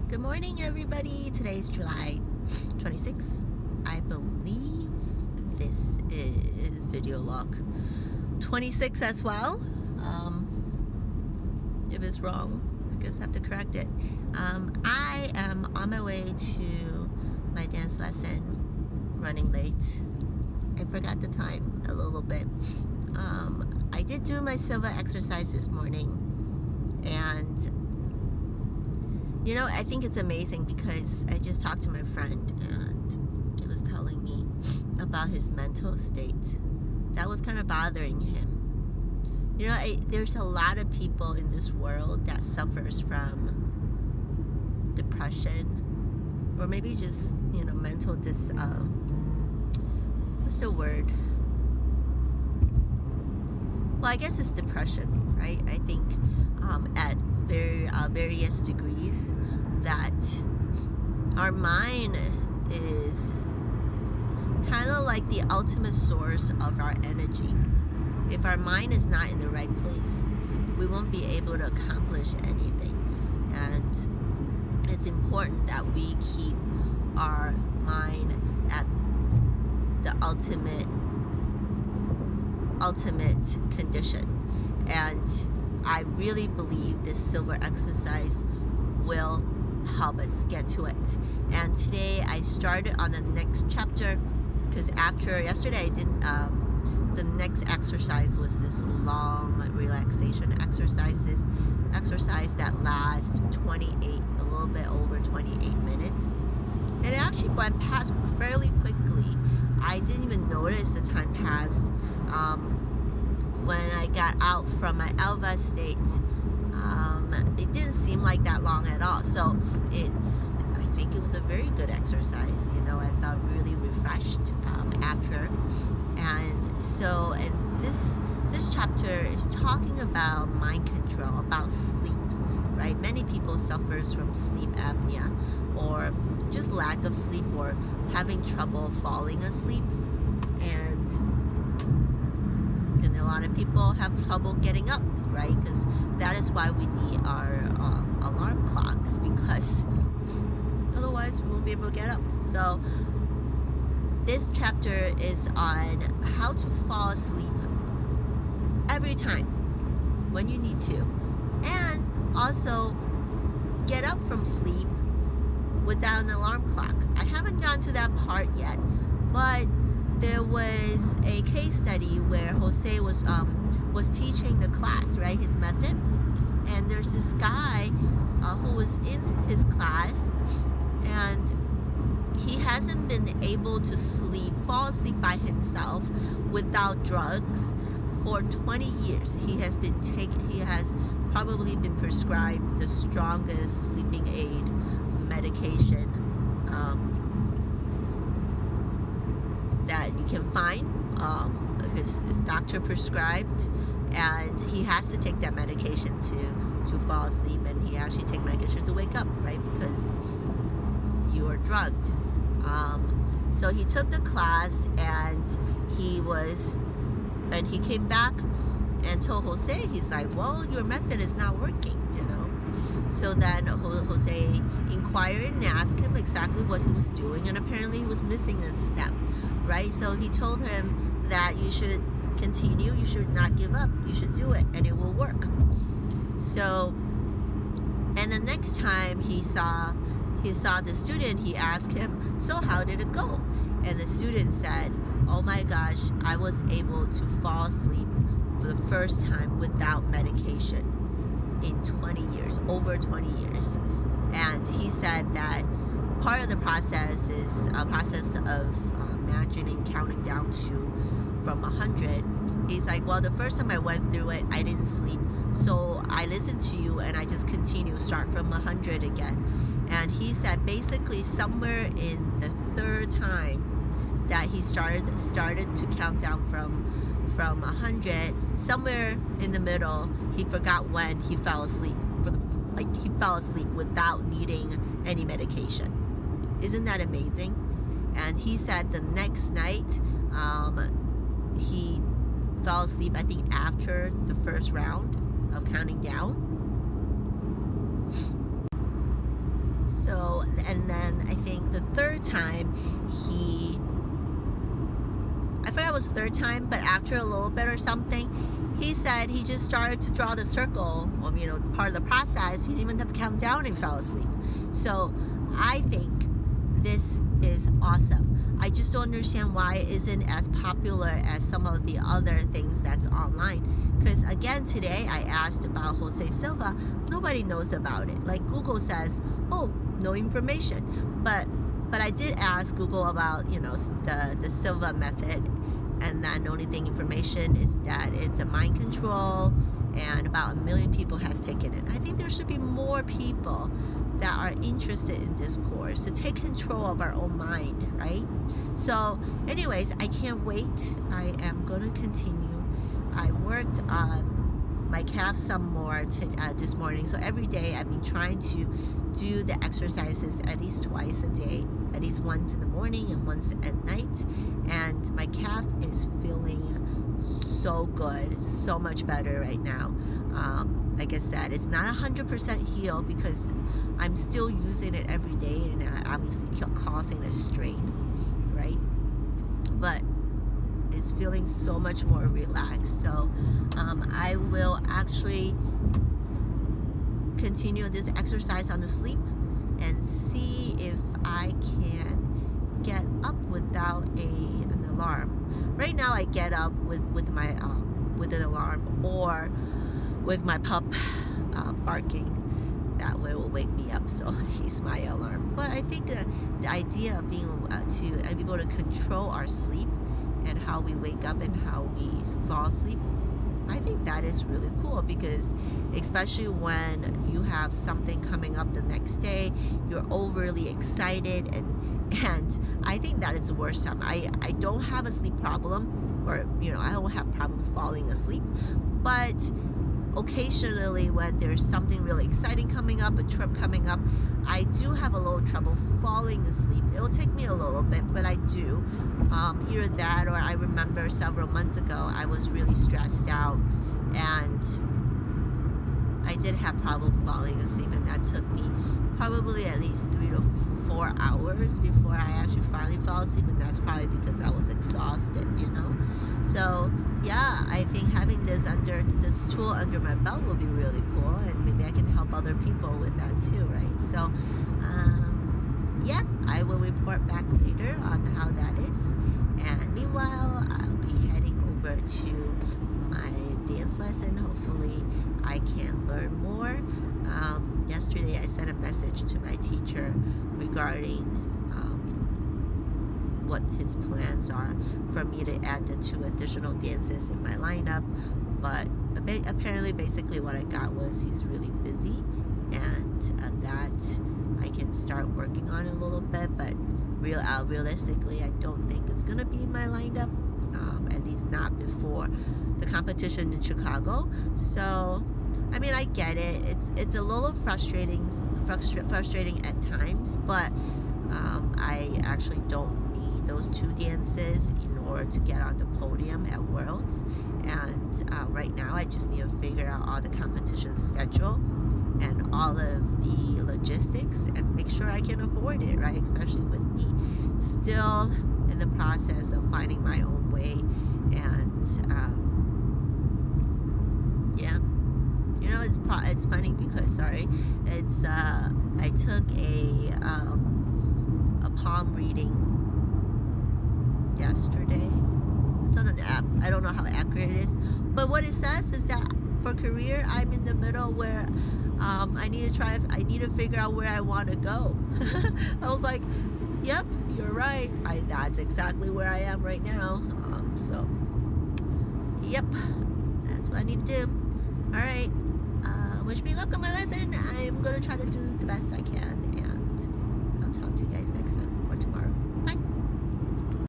Good morning, everybody. Today is July 26th. I believe this is video log 26 as well. If it's wrong, I guess I have to correct it. I am on my way to my dance lesson, running late. I forgot the time a little bit. I did do my silver exercise this morning, and you know, I think it's amazing because I just talked to my friend and he was telling me about his mental state. That was kind of bothering him. You know, there's a lot of people in this world that suffers from depression, or maybe just, you know, mental what's the word? Well, I guess it's depression, right? I think at various degrees, that our mind is kind of like the ultimate source of our energy. If our mind is not in the right place, we won't be able to accomplish anything. And it's important that we keep our mind at the ultimate condition. And I really believe this silver exercise will help us get to it. And today I started on the next chapter, because after yesterday I did the next exercise was this long relaxation exercise that lasts a little bit over 28 minutes. And it actually went past fairly quickly. I didn't even notice the time passed. When I got out from my Alva state, it didn't seem like that long at all. So I think it was a very good exercise. You know, I felt really refreshed after. And this chapter is talking about mind control, about sleep, right? Many people suffers from sleep apnea, or just lack of sleep, or having trouble falling asleep, and a lot of people have trouble getting up, right? Because that is why we need our alarm clocks, because otherwise we won't be able to get up. So this chapter is on how to fall asleep every time when you need to, and also get up from sleep without an alarm clock. I haven't gone to that part yet, but there was a case study where Jose was teaching the class, right, his method, and there's this guy who was in his class, and he hasn't been able to fall asleep by himself without drugs for 20 years. He has probably been prescribed the strongest sleeping aid medication that you can find. His doctor prescribed, and he has to take that medication to fall asleep, and he actually takes medication to wake up, right? Because you are drugged. So he took the class, and he came back and told Jose, he's like, well, your method is not working, you know. So then Jose inquired and asked him exactly what he was doing, and apparently he was missing a step, right? So he told him that you should continue, you should not give up, you should do it, and it will work. So, and the next time he saw the student, he asked him, so how did it go? And the student said, oh my gosh, I was able to fall asleep for the first time without medication in 20 years, over 20 years. And he said that part of the process is a process of imagining counting down from 100. He's like, well, the first time I went through it, I didn't sleep. So I listened to you, and I just continue, start from 100 again. And he said basically somewhere in the third time that he started to count down from 100, somewhere in the middle, he forgot when he fell asleep. He fell asleep without needing any medication. Isn't that amazing? And he said the next night, he fell asleep, I think, after the first round of counting down. And then I think the third time I forgot it was the third time, but after a little bit or something, he said he just started to draw the circle, part of the process. He didn't even have to count down and fell asleep. So I think this is awesome. I just don't understand why it isn't as popular as some of the other things that's online. Because again, today I asked about Jose Silva. Nobody knows about it. Like Google says, oh, no information. But I did ask Google about, the Silva method, and then the only information is that it's a mind control, and about 1 million people has taken it. I think there should be more people that are interested in this course to take control of our own mind, right? So anyways, I can't wait. I am going to continue. I worked on my calf some more this morning. So every day I've been trying to do the exercises at least twice a day, at least once in the morning and once at night. And my calf is feeling so good, so much better right now. Like I said, it's not 100% healed because I'm still using it every day, and obviously causing a strain, right? But it's feeling so much more relaxed. So I will actually continue this exercise on the sleep and see if I can get up without an alarm. Right now I get up with my with an alarm, or with my pup barking. That way will wake me up, so he's my alarm. But I think the idea of being able to control our sleep and how we wake up and how we fall asleep, I think that is really cool, because especially when you have something coming up the next day, you're overly excited, and I think that is the worst time. I don't have a sleep problem, or I don't have problems falling asleep, but occasionally when there's something really exciting coming up, a trip coming up, I do have a little trouble falling asleep. It will take me a little bit, but I do. Either that, or I remember several months ago I was really stressed out, and I did have problem falling asleep, and that took me probably at least 3 to 4 hours before I actually finally fell asleep, and that's probably because I was exhausted, So yeah, I think having this tool under my belt will be really cool, and maybe I can help other people with that too, right? So yeah, I will report back later on how that is. And meanwhile, I'll be heading over to my dance lesson. Hopefully I can learn more. Yesterday I sent a message to my teacher regarding what his plans are for me to add the 2 additional dances in my lineup. But apparently basically what I got was he's really busy, and that I can start working on it a little bit, but realistically I don't think it's gonna be in my lineup, at least not before the competition in Chicago. So I mean, I get it. It's a little frustrating at times, but I actually don't need those 2 dances in order to get on the podium at Worlds. And right now I just need to figure out all the competition schedule and all of the logistics and make sure I can afford it, right? Especially with me still in the process of finding my own way. And yeah, it's funny because I took a palm reading yesterday. It's on an app. I don't know how accurate it is, but what it says is that for career, I'm in the middle where I need to figure out where I want to go. I was like, yep, you're right. That's exactly where I am right now. So yep, that's what I need to do. All right. Wish me luck on my lesson. I'm gonna try to do the best I can.